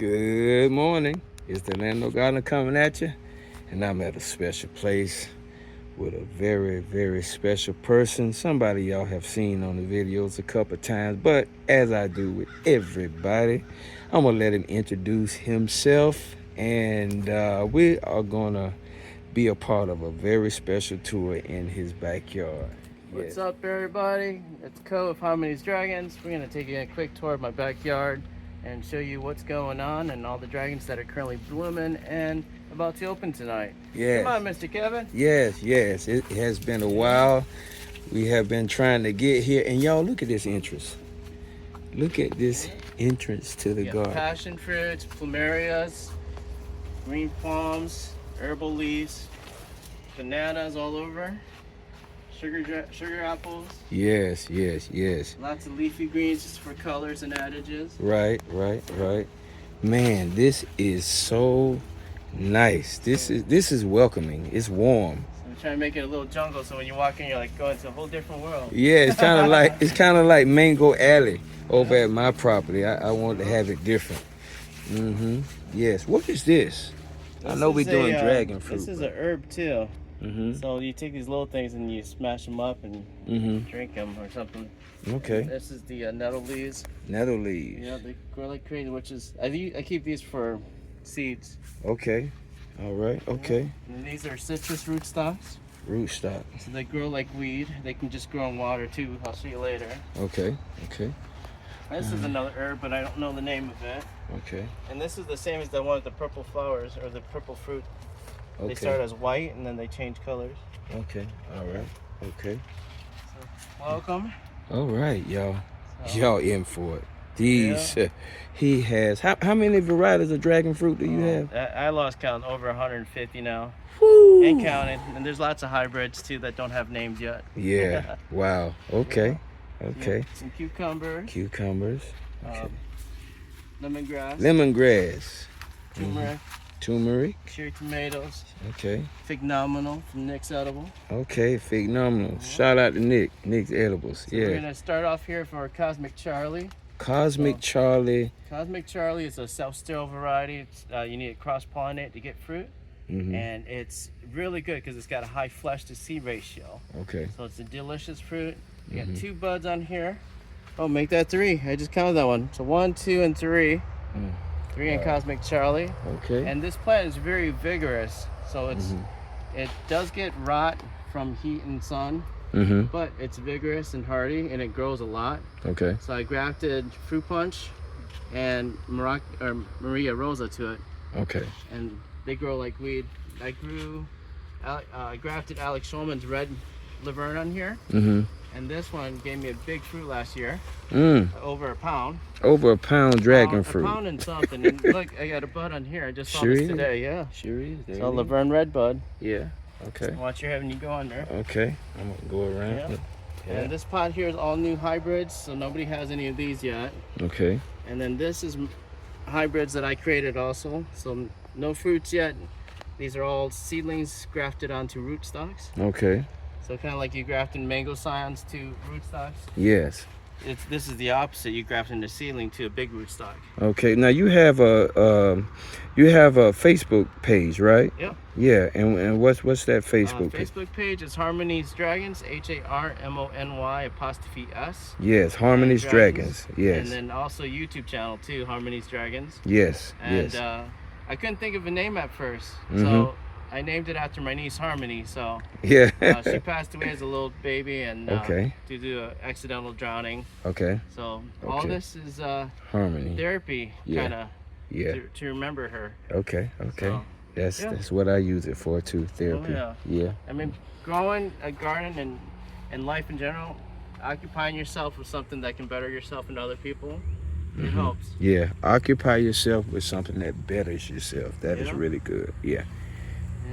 Good morning. It's the Landlord Gardener coming at you, and I'm at a special place with a very, very special person. Somebody y'all have seen on the videos a couple of times, but as I do with everybody, I'm gonna let him introduce himself, and we are gonna be a part of a very special tour in his backyard. What's up, everybody? It's Co of Harmony's Dragons. We're going to take you a quick tour of my backyard and show you what's going on and all the dragons that are currently blooming and about to open tonight. Yes. Come on, Mr. Kevin. Yes. It has been a while. We have been trying to get here, and y'all look at this entrance. Look at this entrance to the garden. Passion fruits, plumerias, green palms, herbal leaves, bananas all over. Sugar apples. Yes. Lots of leafy greens just for colors and adages. Right. Man, this is so nice. This is welcoming. It's warm. So I'm trying to make it a little jungle, so when you walk in, you're like going to a whole different world. Yeah, it's kind of like Mango Alley over at my property. I want to have it different. Yes. What is this? I know we're doing dragon fruit. This is an herb too. Mm-hmm. So you take these little things and you smash them up and drink them or something. Okay. And this is the nettle leaves. Nettle leaves. Yeah, they grow like crazy, which is, I keep these for seeds. Okay. All right. Okay. And these are citrus rootstocks. Rootstock. So they grow like weed. They can just grow in water too. I'll show you later. Okay. This is another herb, but I don't know the name of it. Okay. And this is the same as the one with the purple flowers or the purple fruit. Okay. They start as white and then they change colors. Okay. All right. Okay. So, welcome. All right, y'all. So, Y'all in for it. These, he has, how many varieties of dragon fruit do you have? I lost count, over 150 now. Woo! And counting. And there's lots of hybrids too that don't have names yet. Yeah. Wow. Okay. Yeah, some cucumbers. Cucumbers. Okay. Lemongrass. Lemongrass. Turmeric. Turmeric. Cherry tomatoes. Okay. Phenomenal from Nick's Edible. Okay. Phenomenal. Shout out to Nick. Nick's Edibles. So we're gonna start off here for Cosmic Charlie. Charlie. Cosmic Charlie is a self-sterile variety. It's, you need to cross-pollinate to get fruit. And it's really good because it's got a high flesh to seed ratio. Okay. So it's a delicious fruit. You got 2 buds on here. Oh, make that 3. I just counted that one. So 1, 2, and 3. 3 in Cosmic Charlie. Okay. And this plant is very vigorous. So it does get rot from heat and sun. But it's vigorous and hardy, and it grows a lot. Okay. So I grafted Fruit Punch and Maria Rosa to it. Okay. And they grow like weed. I grafted Alex Schulman's red Laverne on here. And this one gave me a big fruit last year. Over a pound. Over a pound dragon fruit. A pound and something. And look, I got a bud on here. I just saw this today. Yeah. Sure is. It's a Laverne red bud. Yeah. Okay. Watch your head when you go under. Okay. I'm gonna go around. Yeah. And this pot here is all new hybrids, so nobody has any of these yet. Okay. And then this is hybrids that I created also. So no fruits yet. These are all seedlings grafted onto rootstocks. Okay. So kind of like you grafted mango scions to rootstocks. Yes. This is the opposite. You grafted a seedling to a big rootstock. Okay. Now you have a Facebook page, right? Yep. Yeah. And what's that Facebook page? Facebook page is Harmony's Dragons. HARMONY''S. Yes. Harmony's Dragons. Yes. And then also YouTube channel too, Harmony's Dragons. Yes. And I couldn't think of a name at first, so I named it after my niece Harmony. So yeah, she passed away as a little baby, and due to an accidental drowning. Okay. So all this is Harmony therapy, kind of. Yeah. To remember her. Okay. So, that's what I use it for too. Therapy. Oh, yeah. I mean, growing a garden and life in general, occupying yourself with something that can better yourself and other people. It helps. Yeah, occupy yourself with something that betters yourself. That is really good. Yeah.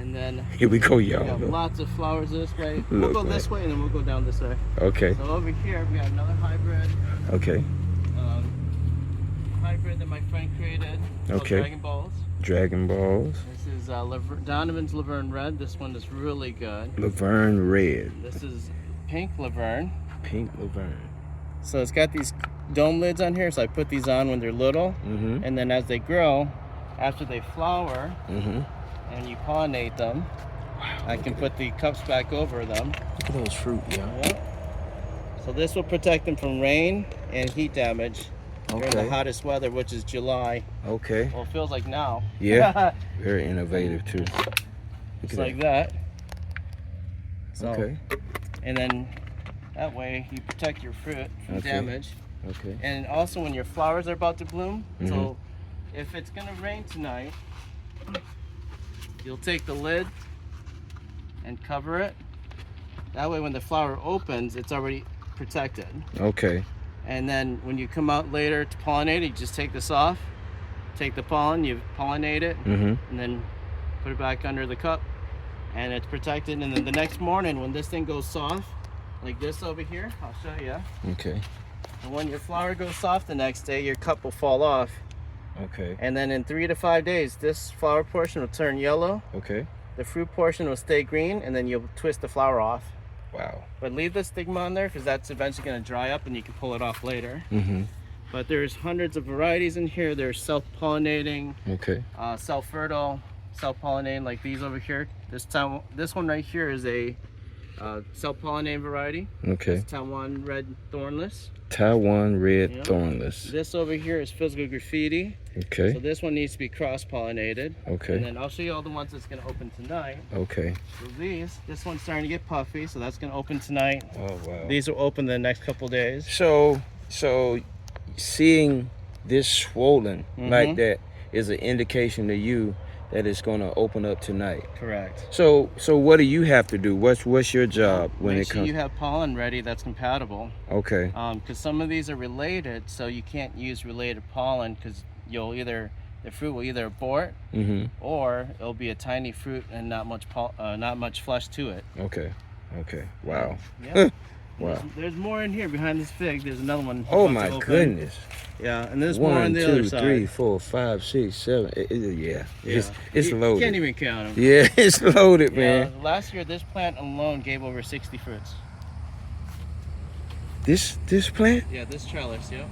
And then here we go, y'all. We have lots of flowers this way. We'll go this way and then we'll go down this way. Okay. So over here we got another hybrid. Okay. Hybrid that my friend created. Okay. Dragon Balls. Dragon Balls. This is Donovan's Laverne Red. This one is really good. Laverne Red. This is Pink Laverne. Pink Laverne. So it's got these dome lids on here, so I put these on when they're little, Mm-hmm. and then as they grow, after they flower, Mm-hmm. and you pollinate them, Wow. I can put the cups back over them. Look at those fruit, y'all. Yep. So this will protect them from rain and heat damage during the Okay. hottest weather, which is July. Okay. Well, it feels like now. Yeah. Very innovative too. Look Just at like that. So, Okay. and then that way you protect your fruit from Okay. damage. Okay. And also when your flowers are about to bloom, Mhm. so if it's gonna rain tonight, you'll take the lid and cover it. That way when the flower opens, it's already protected. Okay. And then when you come out later to pollinate it, you just take this off, take the pollen, you pollinate it, Mm-hmm. and then put it back under the cup, and it's protected. And then the next morning when this thing goes soft, like this over here, I'll show you. Okay. And when your flower goes soft the next day, your cup will fall off. Okay. And then in 3 to 5 days, this flower portion will turn yellow, Okay. the fruit portion will stay green, and then you'll twist the flower off. Wow. But leave the stigma on there because that's eventually going to dry up and you can pull it off later. Mm-hmm. But there's hundreds of varieties in here. There's self-pollinating, Okay. self-fertile, self-pollinating like these over here. This one right here is a self-pollinating variety. Okay. It's Taiwan red thornless. Taiwan red Yeah. thornless. This over here is physical graffiti. Okay. So this one needs to be cross-pollinated. And Okay. then I'll show you all the ones that's going to open tonight. Okay. So this one's starting to get puffy, so that's going to open tonight. Oh wow. These will open the next couple days. So seeing this swollen like Mhm. that is an indication to you that it's going to open up tonight. Correct. So what do you have to do? What's your job when Make it sure comes? you have pollen ready that's compatible. Okay. Because some of these are related, so you can't use related pollen because the fruit will either abort Mm-hmm. or it'll be a tiny fruit and not much flesh to it. Okay. Okay. Wow. Yeah. Wow. There's more in here behind this fig. There's another one. Oh about my to open. goodness. Yeah, and there's more on One, the other two, side. 3, 4, 5, 6, 7. Yeah. It's You loaded. can't even count them. Yeah, it's loaded, man. Last year, this plant alone gave over 60 fruits. This plant Yeah, this trellis, yeah.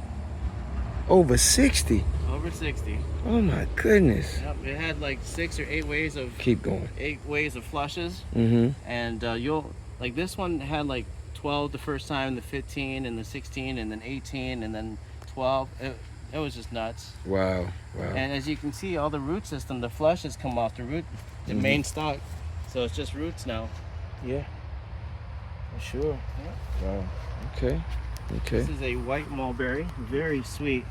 over 60. Over 60. Oh my goodness. Yep, it had like 6 or 8 ways of Keep going. flushes, Mm-hmm. and like this one had like 12 the first time, the 15, and the 16, and then 18, and then 12. It was just nuts. Wow. Wow. And as you can see, all the root system, the flushes come off the main stalk, so it's just roots now. Yeah. For sure. Wow. Okay. Okay. This is a white mulberry, very sweet.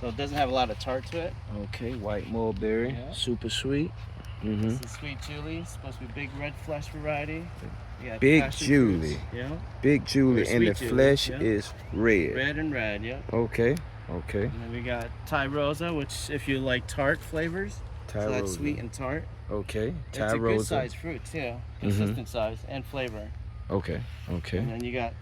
So it doesn't have a lot of tart to it. Okay. White mulberry. Yeah. Super sweet. Mm-hmm. This is Sweet Julie, supposed to be big red flesh variety. You got Big passion Julie. fruits, yeah. Big Julie, Or and the Sweet Julie, flesh yeah. is red. Red and red, yeah. Okay. Okay. And then we got Thai Rosa, which if you like tart flavors, Thai so that's Rosa. sweet and tart. Okay. It's Thai a good Rosa. size fruit too, consistent size and flavor. Okay. Okay. And then you got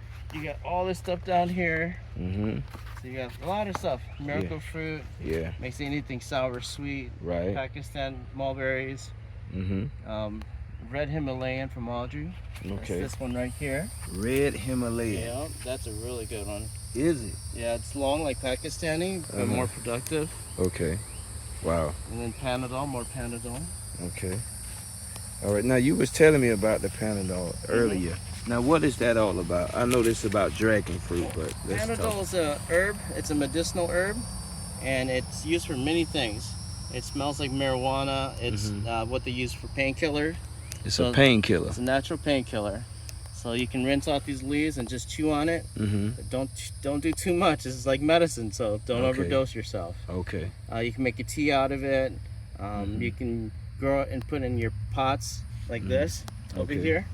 all this stuff down here. Mm-hmm. So you got a lot of stuff. Miracle fruit, Yeah. makes anything sour, sweet. Right. Pakistan mulberries. Mm-hmm. Red Himalayan from Audrey. Okay. That's this one right here. Red Himalayan. Yeah, that's a really good one. Is it? Yeah, it's long like Pakistani, but more productive. Okay. Wow. And then Panadol, more Panadol. Okay. All right. Now you was telling me about the Panadol earlier. Now what is that all about? I know this is about dragon fruit, but let's Panadol talk. is a herb. It's a medicinal herb, and it's used for many things. It smells like marijuana. It's what they use for painkiller. It's so a painkiller. It's a natural painkiller. So you can rinse off these leaves and just chew on it. Mm-hmm. But don't do too much. This is like medicine, so don't Okay. overdose yourself. Okay. You can make a tea out of it. You can grow it and put in your pots like this over Okay. here.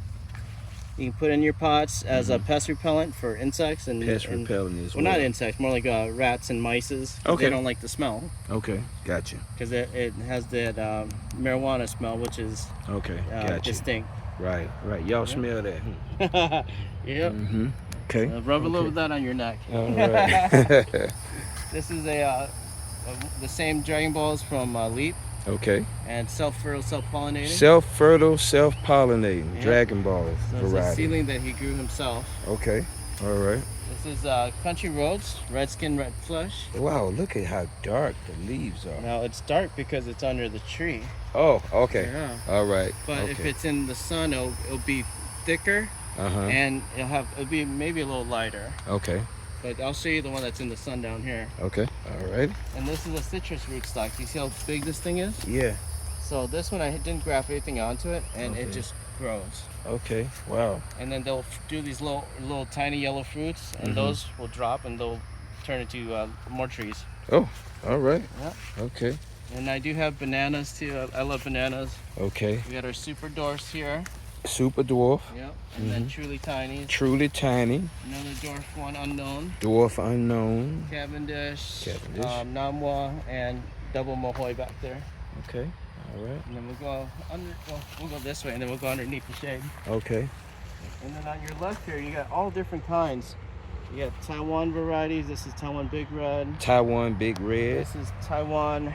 You can put in your pots as a pest repellent for insects and Pest repellent as well, well. not insects, more like rats and mices. Okay. They don't like the smell Okay. Gotcha. because it has that marijuana smell, which is Okay. Gotcha. distinct. Right. Right. Y'all smell that? Yep. Mm-hmm. Okay. Rub a little of that on your neck. All right. This is the same Dragon Balls from Leap Okay. and self-fertile, self-pollinating. Self-fertile, self-pollinating. Yeah. Dragon Balls So it's a variety. seedling that he grew himself. Okay. All right. This is Country Roads, Redskin Red Flush. Wow, look at how dark the leaves are. Now it's dark because it's under the tree. Oh, okay. Yeah. All right. But okay. if it's in the sun, it'll be thicker, and it'll be maybe a little lighter. Okay. But I'll show you the one that's in the sun down here. Okay. All right. And this is a citrus rootstock. You see how big this thing is? Yeah. So this one I didn't graft anything onto it, and it Okay. just grows. Okay. Wow. And then they'll do these little tiny yellow fruits, and those will drop and they'll turn into more trees. Oh, all right. Yeah. Okay. And I do have bananas too. I love bananas. Okay. We got our super dwarfs here. Super dwarf. Yep. And then truly tiny. Truly tiny. Another dwarf one unknown. Dwarf unknown. Cavendish. Cavendish. Namwa and double Mohoy back there. Okay. All right. And then we'll go we'll go this way, and then we'll go underneath the shade. Okay. And then on your left here, you got all different kinds. You got Taiwan varieties. This is Taiwan Big Red. Taiwan Big Red. This is Taiwan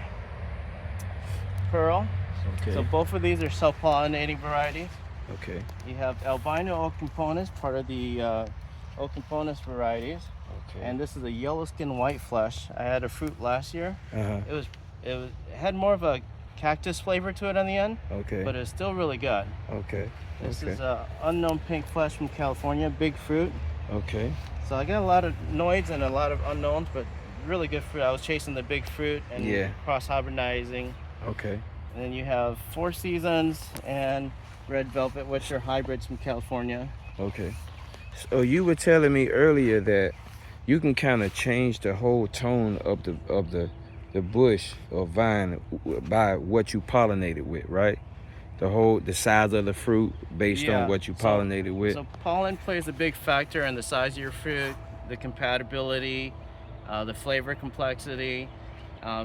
Pearl. Okay. So both of these are self-pollinating varieties. Okay. You have albino ocamponus, part of the ocamponus varieties. Okay. And this is a yellow skin white flesh. I had a fruit last year. It had more of a cactus flavor to it on the end, Okay. but it's still really good. Okay. This Okay. is unknown pink flesh from California, big fruit. Okay. So I got a lot of noids and a lot of unknowns, but really good fruit. I was chasing the big fruit and Yeah. cross hybridizing. Okay. And then you have Four Seasons and Red Velvet, which are hybrids from California. Okay. So you were telling me earlier that you can kind of change the whole tone of the bush or vine by what you pollinated with, right? The size of the fruit based Yeah. on what you pollinated with. So pollen plays a big factor in the size of your fruit, the compatibility, the flavor complexity.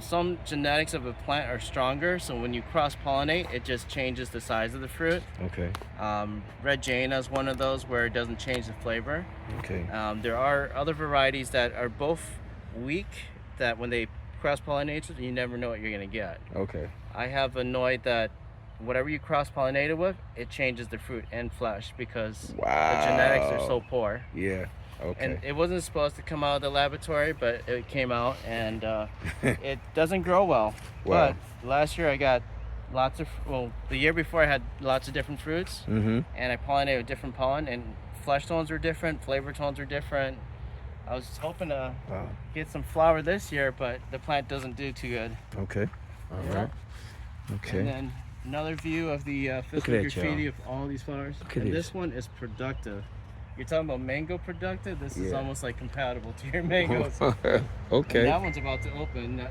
Some genetics of a plant are stronger, so when you cross-pollinate, it just changes the size of the fruit. Okay. Red Jaina is one of those where it doesn't change the flavor. Okay. There are other varieties that are both weak, that when they cross-pollinate, you never know what you're gonna get. Okay. I have a noid that whatever you cross-pollinate it with, it changes the fruit and flesh because the genetics are so poor. Yeah. Okay. And it wasn't supposed to come out of the laboratory, but it came out, and it doesn't grow well. Wow. But last year I got the year before I had lots of different fruits, and I pollinated with different pollen, and flesh tones were different, flavor tones were different. I was hoping to get some flower this year, but the plant doesn't do too good. Okay. All right. Okay. And then another view of the physical graffiti of all these flowers. Look at And this. this one is productive. You're talking about mango productive? This is Yeah. almost like compatible to your mangoes. Okay. And that one's about to open.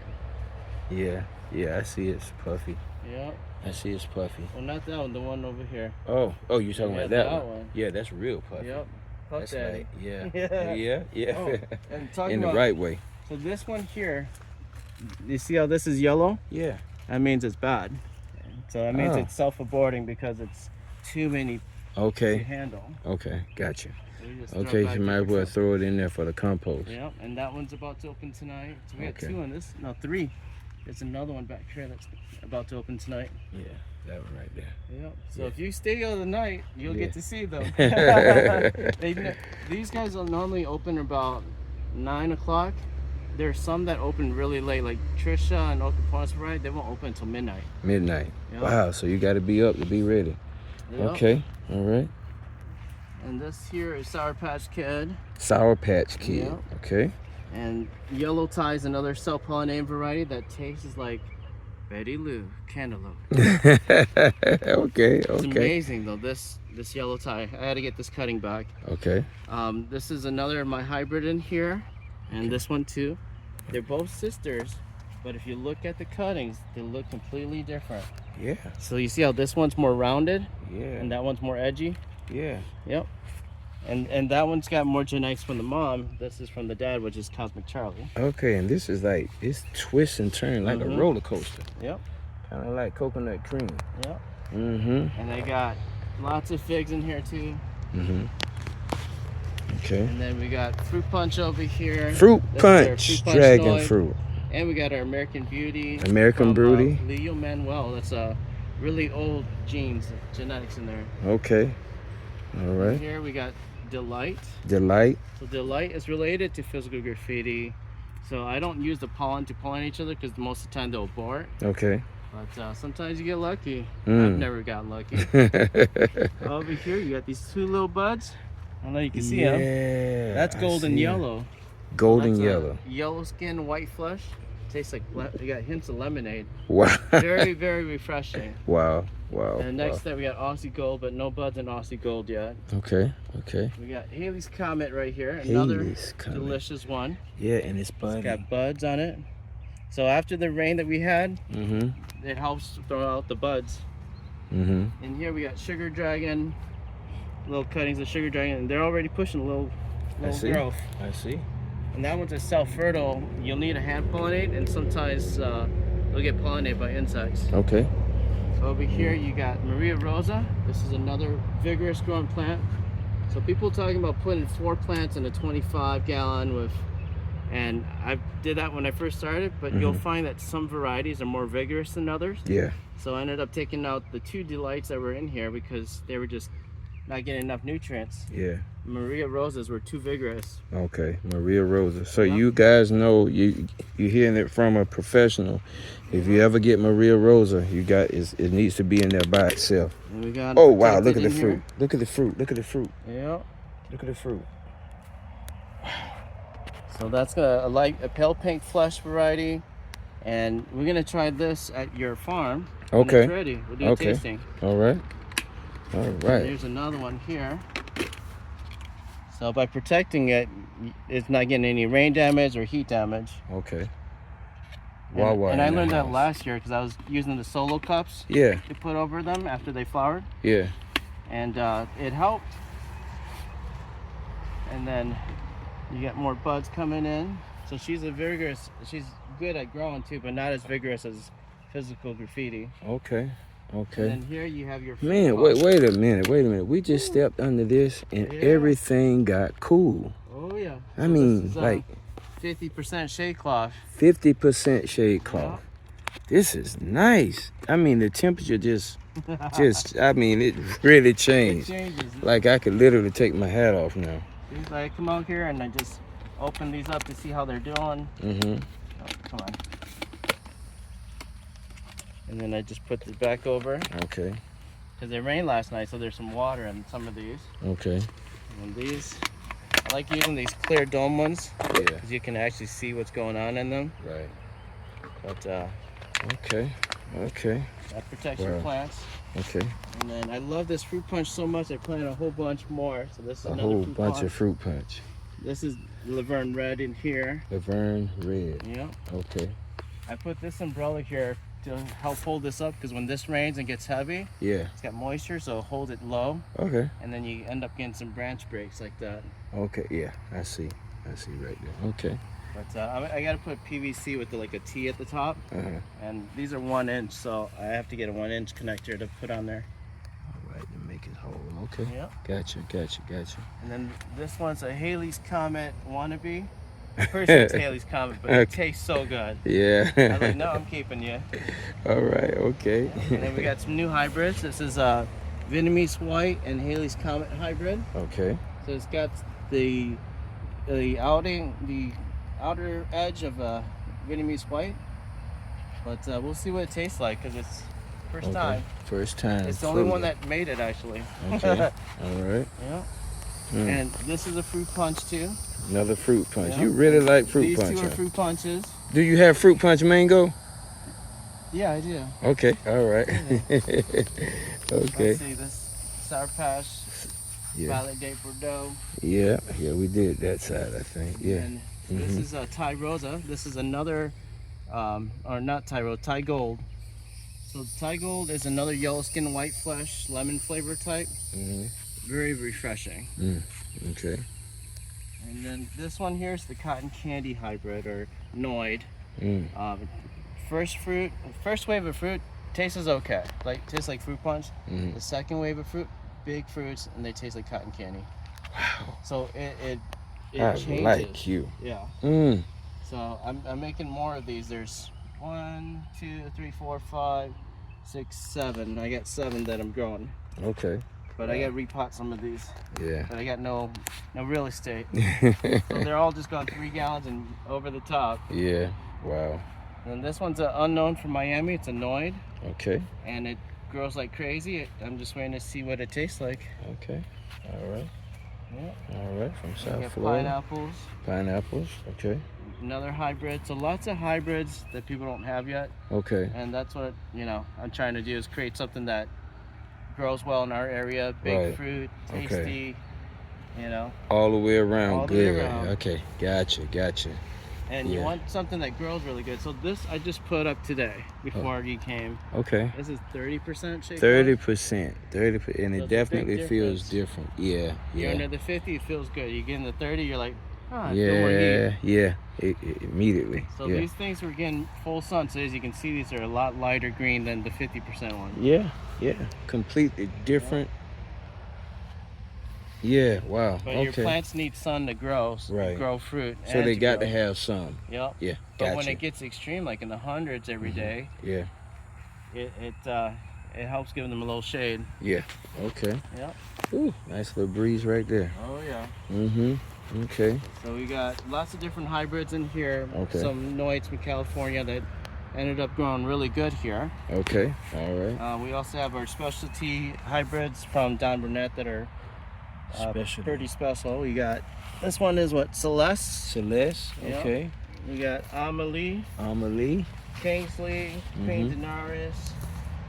Yeah. Yeah, I see it's puffy. Yeah. I see it's puffy. Well, not that one, the one over here. Oh, you're talking Yeah, about that that one. one. Yeah, that's real puffy. Yep. Puff That's daddy. like, yeah. Yeah. Yeah. Oh, and talking In the about, right way. So this one here, you see how this is yellow? Yeah. That means it's bad. So that means Oh. it's self-aborting because it's too many to Okay. handle. Okay. Gotcha. So you just throw it Okay, back you in might your as well cup. throw it in there for the compost. Yep, and that one's about to open tonight. So we got Okay. two on this. No, three. There's another one back here that's about to open tonight. Yeah, that one right there. Yep. So Yeah. if you stay all the night, you'll Yeah. get to see them. These guys will normally open about 9 o'clock. There's some that open really late, like Trisha and Ocamponus variety. They won't open until midnight. Midnight. Yep. Wow, so you got to be up to be ready. Yep. Okay, all right. And this here is Sour Patch Kid. Sour Patch Kid. Yep. Okay. And Yellow Tie is another self-pollinated variety that tastes like Betty Lou cantaloupe. Okay, It's okay. amazing though, this Yellow Tie. I had to get this cutting back. Okay. This is another of my hybrid in here, and this one too. They're both sisters, but if you look at the cuttings, they look completely different. Yeah, So you see how this one's more rounded yeah, and that one's more edgy? yeah. Yep. And that one's got more genetics from the mom. This is from the dad, which is Cosmic Charlie. Okay, and this is like, it's twist and turn like a roller coaster. Yep. Kind of like coconut cream. Yep. Mm-hmm. And they got lots of figs in here too. Mm-hmm. Okay. And then we got fruit punch over here. Fruit This is our punch, fruit dragon Noid. fruit. And we got our American Beauty. American from, Beauty. Leo Manuel. That's really old genes, genetics in there. Okay. All And right. here we got Delight. Delight. So Delight is related to physical graffiti. So I don't use the pollen to pollinate each other because most of the time they'll abort. Okay. But sometimes you get lucky. Mm. I've never gotten lucky. Over here you got these two little buds. I don't know if you can see them. Yeah. That's golden yellow. Golden That's yellow. Yellow skin, white flesh. Tastes like, you got hints of lemonade. Wow. Very, very refreshing. Wow. Wow. And next step we got Aussie Gold, but no buds in Aussie Gold yet. Okay. Okay. We got Haley's Comet right here. Another Haley's Comet. delicious one. Yeah, and it's budding. It's got buds on it. So after the rain that we had, it helps throw out the buds. And here we got Sugar Dragon, little cuttings of Sugar Dragon, and they're already pushing a little growth. I see. And that one's a self-fertile. You'll need a hand pollinate, and sometimes they'll get pollinated by insects. Okay. Over here you got Maria Rosa. This is another vigorous growing plant. So people talking about putting 4 plants in a 25-gallon with, and I did that when I first started, but you'll find that some varieties are more vigorous than others. Yeah. So I ended up taking out the 2 Delights that were in here because they were just not getting enough nutrients. Yeah. Maria Rosas were too vigorous. Okay, Maria Rosa. So you guys know, you're hearing it from a professional. If you ever get Maria Rosa, it needs to be in there by itself. And we got oh wow, look at the fruit. Look at the fruit. Look at the fruit. Yeah. Look at the fruit. So that's a pale pink flesh variety, and we're gonna try this at your farm. Okay. When it's ready. We'll do a tasting. All right. All right. There's another one here. So by protecting it, it's not getting any rain damage or heat damage. Okay. And I learned that last year because I was using the solo cups. Yeah. To put over them after they flowered. Yeah. And it helped. And then you get more buds coming in. So she's good at growing too, but not as vigorous as physical graffiti. Okay. Okay. And then here you have your man. Wait a minute. We just stepped under this and everything got cool. Oh yeah. I mean, like 50% shade cloth. 50% shade cloth. Yeah. This is nice. I mean, the temperature just I mean, it really changed. It changes. Like I could literally take my hat off now. I come out here and I just open these up to see how they're doing. Oh, come on. And then I just put this back over. Okay. Because it rained last night, so there's some water in some of these. Okay. And these, I like using these clear dome ones. Yeah. Because you can actually see what's going on in them. Right. But, okay. Okay. That protects your plants. Okay. And then I love this fruit punch so much, I planted a whole bunch more. So this is a whole bunch of fruit punch. This is Laverne Red in here. Laverne Red. Yeah. Okay. I put this umbrella here to help hold this up because when this rains and gets heavy, it's got moisture, so hold it low. Okay. And then you end up getting some branch breaks like that. Okay, yeah, I see right there. Okay. But I gotta put PVC with like a T at the top, and these are 1 inch, so I have to get a 1 inch connector to put on there. All right, to make it whole. Okay. Yeah. Gotcha. And then this one's a Haley's Comet wannabe. Personally, it's Haley's Comet, but it tastes so good. Yeah. I was like, no, I'm keeping you. All right. Okay. Yeah. And then we got some new hybrids. This is Vietnamese White and Haley's Comet hybrid. Okay. So it's got the outer edge of Vietnamese White, but we'll see what it tastes like because it's first time. First time. It's the only one that made it actually. Okay. All right. Yeah. And this is a fruit punch too. Another fruit punch. You really like fruit punch. These 2 are fruit punches. Do you have fruit punch mango? Yeah, I do. Okay. All right. Okay. Let's see this Sour Patch. Valley de Bordeaux. Yeah, we did that side, I think. Yeah. And this is Thai Rosa. This is another, or not Thai Rosa, Thai Gold. So Thai Gold is another yellow skin, white flesh, lemon flavor type. Very refreshing. Okay. And then this one here is the cotton candy hybrid, or Noid. First wave of fruit tastes okay. Tastes like fruit punch. The second wave of fruit, big fruits, and they taste like cotton candy. Wow. So it changes. Like you. Yeah. So I'm making more of these. There's 1, 2, 3, 4, 5, 6, 7. I got 7 that I'm growing. Okay. But I got to repot some of these. Yeah. But I got no real estate. So they're all just going 3 gallons and over the top. Yeah. Wow. And this one's an unknown from Miami. It's annoyed. Okay. And it grows like crazy. I'm just waiting to see what it tastes like. Okay. All right. Yeah. All right. From South Florida. Pineapples. Pineapples. Okay. Another hybrid. So lots of hybrids that people don't have yet. Okay. And that's what, I'm trying to do is create something that grows well in our area. Big fruit, tasty, All the way around. All the good. way around. Okay. Gotcha. And you want something that grows really good. So this I just put up today before you came. Okay. This is 30% shake. 30%. 30%. And So it definitely feels different. Yeah. You're Yeah. under the 50, it feels good. You get in the 30, you're like, I feel more heat. Yeah. Immediately. So these things we're getting full sun. So as you can see, these are a lot lighter green than the 50% one. Yeah. Completely different. Yeah, wow. But your plants need sun to grow, grow fruit. So they got to have some. Yep. Yeah, But when it gets extreme, like in the hundreds every day, it helps giving them a little shade. Yeah. Okay. Yep. Ooh, nice little breeze right there. Oh yeah. Okay. So we got lots of different hybrids in here. Okay. Some Noids from California that ended up growing really good here. Okay. All right. We also have our specialty hybrids from Don Burnett that are pretty special. We got this one is what, Celeste. Okay. We got Amelie, Kingsley, Queen Daenerys,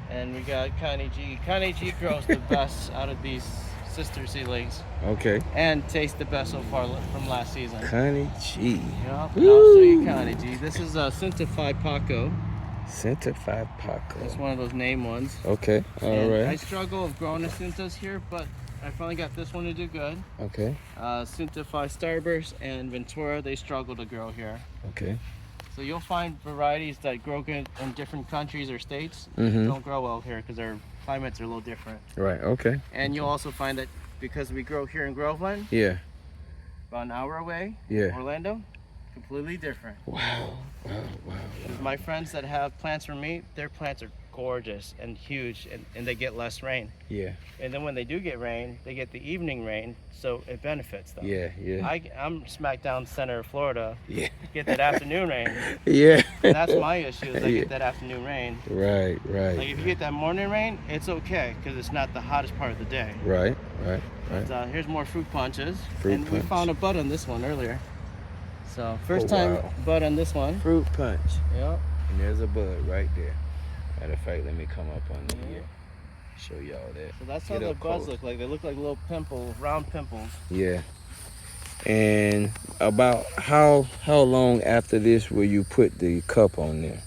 and we got Connie G. Connie G grows the best out of these sister seedlings. Okay. And tastes the best so far from last season. Connie G. Yep. I'll show you Connie G. This is a Cintified Paco. Cintified Paco. It's one of those name ones. Okay. All right. I struggle with growing the Cintas here, but I finally got this one to do good. Okay. Cintified Starburst and Ventura, they struggle to grow here. Okay. So you'll find varieties that grow good in different countries or states don't grow well here because their climates are a little different. Right. Okay. And you'll also find that because we grow here in Groveland, about an hour away, Orlando, completely different. Wow. My friends that have plants from me, their plants are gorgeous and huge, and they get less rain. Yeah. And then when they do get rain, they get the evening rain, so it benefits them. Yeah. I'm smack down center of Florida. Yeah. Get that afternoon rain. Yeah. And that's my issue, is I get that afternoon rain. Right. Like if you get that morning rain, it's okay, because it's not the hottest part of the day. Right. But, here's more fruit punches. We found a bud on this one earlier. So first time bud on this one. Fruit punch. Yep. And there's a bud right there. Matter of fact, let me come up under here. Show y'all that. So that's how the buds look like. They look like little pimples, round pimples. Yeah. And about how long after this will you put the cup on there?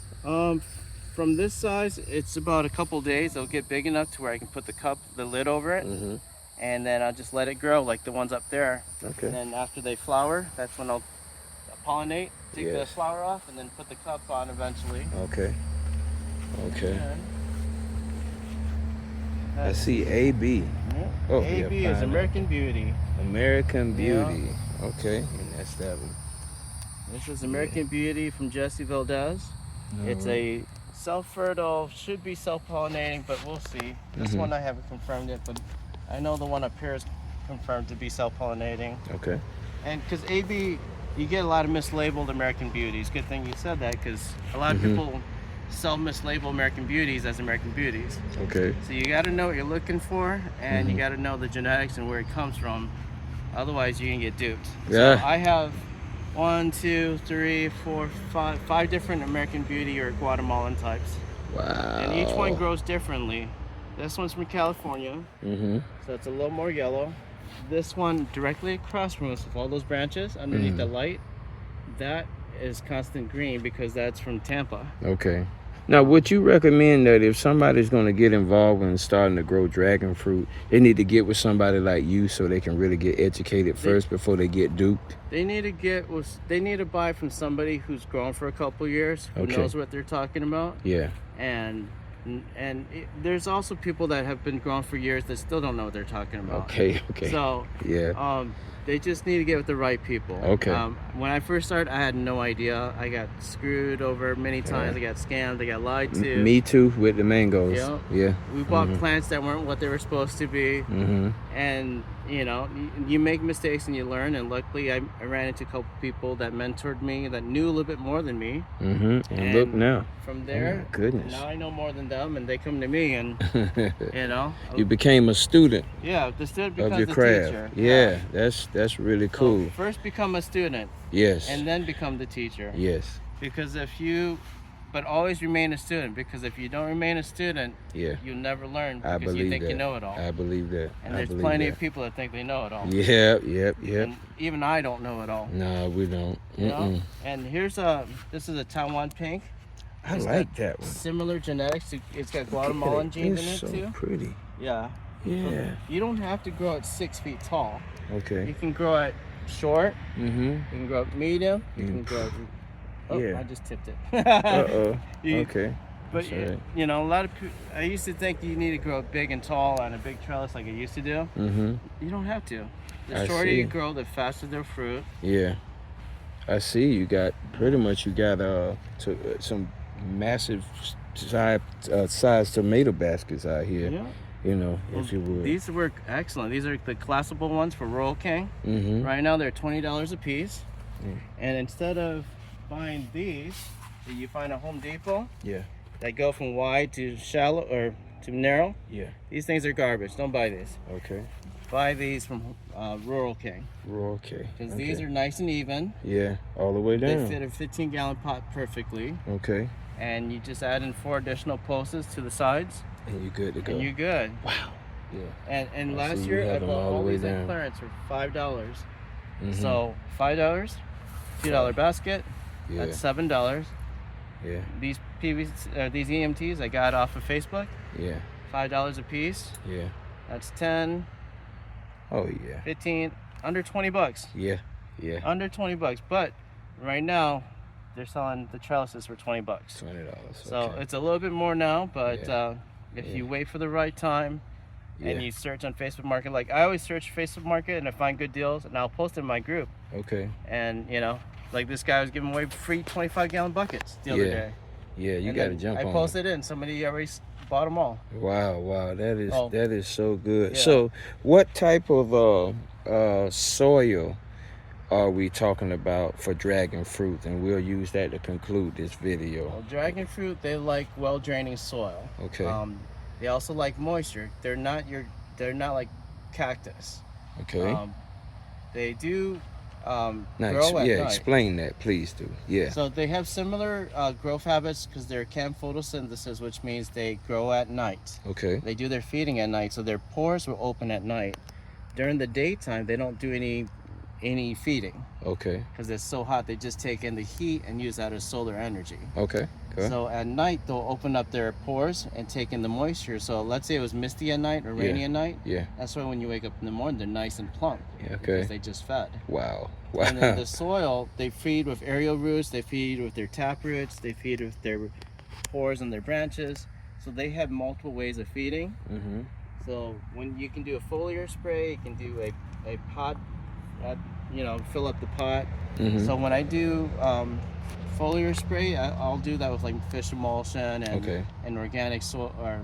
From this size, it's about a couple days. It'll get big enough to where I can put the lid over it. And then I'll just let it grow like the ones up there. Okay. And then after they flower, that's when I'll pollinate, take the flower off, and then put the cup on eventually. Okay. And I see AB. Oh, AB is American Beauty. American Beauty. Okay. And that's that one. This is American Beauty from Jesse Valdez. It's a self-fertile, should be self-pollinating, but we'll see. This one I haven't confirmed yet, but I know the one up here is confirmed to be self-pollinating. Okay. And because AB, you get a lot of mislabeled American Beauties. Good thing you said that, because a lot of people mislabel American Beauties as American Beauties. Okay. So you got to know what you're looking for, and you got to know the genetics and where it comes from. Otherwise, you can get duped. Yeah. So I have 1, 2, 3, 4, 5 different American Beauty or Guatemalan types. Wow. And each one grows differently. This one's from California, so it's a little more yellow. This one directly across from us with all those branches underneath the light, that is constant green because that's from Tampa. Okay. Now, would you recommend that if somebody's going to get involved in starting to grow dragon fruit, they need to get with somebody like you so they can really get educated first before they get duped? They need to buy from somebody who's grown for a couple years, who knows what they're talking about. Yeah. And There's also people that have been growing for years that still don't know what they're talking about. Okay. So Yeah. they just need to get with the right people. Okay. When I first started, I had no idea. I got screwed over many times. I got scammed. I got lied to. Me too with the mangoes. Yeah. Yeah. We bought plants that weren't what they were supposed to be. And you know, you make mistakes and you learn. And luckily, I ran into a couple people that mentored me that knew a little bit more than me. And look now. From there, oh my goodness, now I know more than them, and they come to me, and you know, you became a student. Yeah, the student becomes of your the craft. teacher. Yeah, that's really cool. So first become a student. Yes. And then become the teacher. Yes. Because but always remain a student, because if you don't remain a student, you'll never learn, because you think you know it all. I believe that. And there's plenty of people that think they know it all. Yep. And even I don't know it all. No, we don't. You know? And this is a Taiwan pink. I like that one. Similar genetics. It's got Guatemalan genes in it too. It's so pretty. Yeah. Yeah. You don't have to grow it 6 feet tall. Okay. You can grow it short. You can grow it medium. You can grow it. Oh, I just tipped it. Okay. But you know, a lot of people, I used to think you need to grow it big and tall on a big trellis like I used to do. You don't have to. The shorter you grow, the faster their fruit. Yeah. I see you got some massive size tomato baskets out here. Yeah. You know, if you would. These work excellent. These are the classical ones for Royal King. Right now they're $20 a piece. And instead of buying these that you find at Home Depot, that go from wide to shallow or to narrow, these things are garbage. Don't buy these. Okay. Buy these from Royal King. Royal King. Because these are nice and even. Yeah, all the way down. They fit a 15-gallon pot perfectly. Okay. And you just add in 4 additional posts to the sides. And you're good to go. And you're good. Wow. Yeah. And last year I bought all these at clearance for $5. So $5, $2 basket. That's $7. Yeah. These these EMTs I got off of Facebook. Yeah. $5 a piece. Yeah. That's 10. Oh yeah. 15. Under $20. Yeah. Yeah. Under $20. But right now they're selling the trellises for $20. $20. So it's a little bit more now, but if you wait for the right time and you search on Facebook Market, like I always search Facebook Market and I find good deals, and I'll post it in my group. Okay. And you know, like this guy was giving away free 25-gallon buckets the other day. Yeah, you got to jump on. I posted it and somebody already bought them all. Wow, that is so good. Yeah. So, what type of soil are we talking about for dragon fruit? And we'll use that to conclude this video. Well, dragon fruit, they like well-draining soil. Okay. They also like moisture. They're not like cactus. Okay. They do now, grow at night. Explain that, please do. Yeah. So they have similar growth habits because they're chem photosynthesis, which means they grow at night. Okay. They do their feeding at night, so their pores will open at night. During the daytime, they don't do any feeding. Okay. Because it's so hot, they just take in the heat and use that as solar energy. Okay. Good. So at night, they'll open up their pores and take in the moisture. So let's say it was misty at night or rainy at night. Yeah. That's why when you wake up in the morning, they're nice and plump. Okay. Because they just fed. Wow. And then the soil, they feed with aerial roots, they feed with their tap roots, they feed with their pores and their branches. So they have multiple ways of feeding. So when you can do a foliar spray, you can do a pot, fill up the pot. So when I do foliar spray, I'll do that with like fish emulsion and organic soil or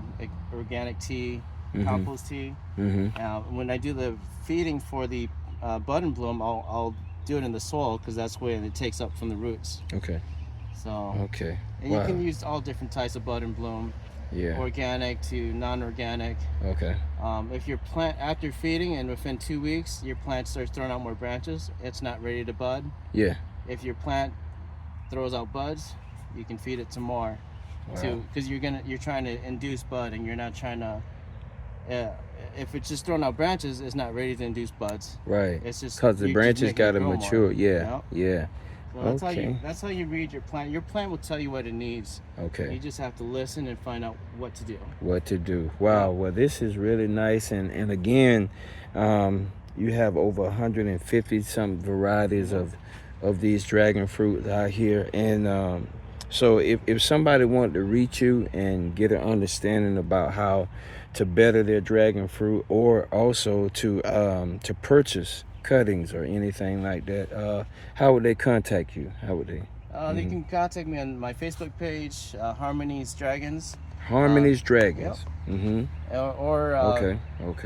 organic tea, compost tea. When I do the feeding for the bud and bloom, I'll do it in the soil because that's where it takes up from the roots. Okay. So. Okay. And you can use all different types of bud and bloom. Yeah. Organic to non-organic. Okay. If your plant, after feeding and within 2 weeks, your plant starts throwing out more branches, it's not ready to bud. Yeah. If your plant throws out buds, you can feed it some more. Wow. Because you're trying to induce bud, and you're not trying to. If it's just throwing out branches, it's not ready to induce buds. Right. It's just because the branches got to mature. Yeah. Yeah. So that's how you read your plant. Your plant will tell you what it needs. Okay. You just have to listen and find out what to do. What to do. Wow. Well, this is really nice. And again, you have over 150 some varieties of these dragon fruit out here. And So if somebody wanted to reach you and get an understanding about how to better their dragon fruit, or also to purchase cuttings or anything like that, how would they contact you? How would they? They can contact me on my Facebook page, Harmonies Dragons. Harmonies Yep. Dragons. Or Okay.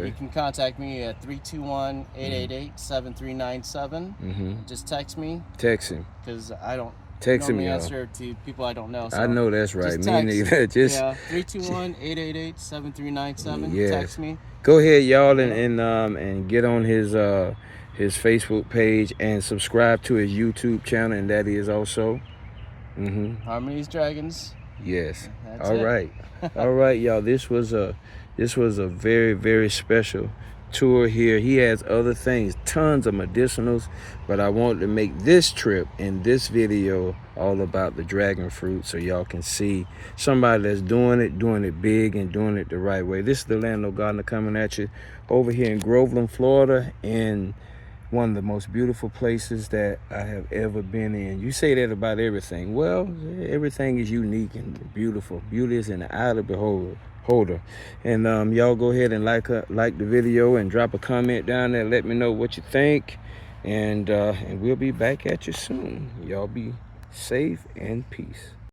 you can contact me at 321-888-7397. Just text me. Text him. Because I don't Text him, normally y'all. answer to people I don't know. So I know that's right. just Me text. neither. Just yeah, 321-888-7397. yes. Text me. Go ahead, y'all, and get on his Facebook page and subscribe to his YouTube channel, and that is also Harmonies Dragons. Yes. That's All it. right. All right, y'all. This was a very, very special tour here. He has other things, tons of medicinals, but I wanted to make this trip and this video all about the dragon fruit, so y'all can see somebody that's doing it big and doing it the right way. This is the Landlord Gardener coming at you over here in Groveland, Florida, in one of the most beautiful places that I have ever been in. You say that about everything. Well, everything is unique and beautiful. Beauty is in the eye of the beholder. And y'all go ahead and like the video and drop a comment down there. Let me know what you think. And we'll be back at you soon. Y'all be safe and peace.